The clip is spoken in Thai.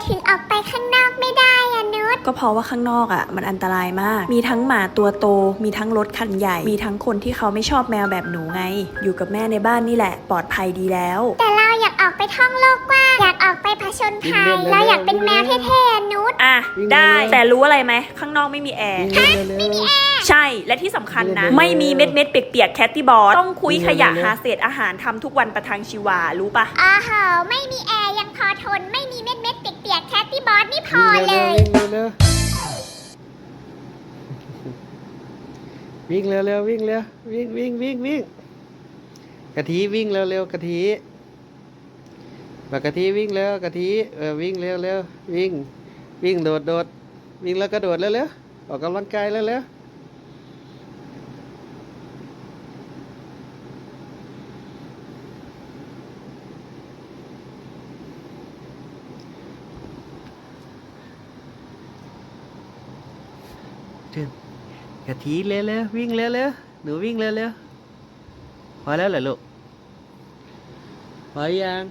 ถึงออกไปข้างนอกไม่ได้อะนุชก็เพราะว่าข้างนอกอ่ะมันอันตรายมากมีทั้งหมาตัวโตมีทั้งรถคันใหญ่มีทั้งคนที่เขาไม่ชอบแมวแบบหนูไงอยู่กับแม่ในบ้านนี่แหละปลอดภัยดีแล้วแต่เราอยากออกไปท่องโลกกว้างอยากออกไปผจญภัยเราอยากเป็นแมวเท่ๆนุชอ่ะได้แต่รู้อะไรไหมข้างนอกไม่มีแอร์ไม่มีแอร์ใช่และที่สำคัญนะไม่มีเม็ดเปียกๆแคทตี้บอสต้องคุยขยะหาเศษอาหารทำทุกวันประทังชีวารู้ปะอ๋อเหรอไม่มีแอร์ยังพอทนไม่มีเม็ดเปียกๆแคทตี้บอสนี่พอเลยวิ่งเร็ววิ่งเร็ววิ่งกะทิวิ่งเร็วกะทิมากะทิวิ่งเร็วกะทิวิ่งเร็ววิ่งโดดวิ่งแล้วก็โดดเร็วออกกำลังกายเร็วกะทิเร็ววิ่งเร็วหนูวิ่งเร็วพอแล้วเหรอลูกพอยัง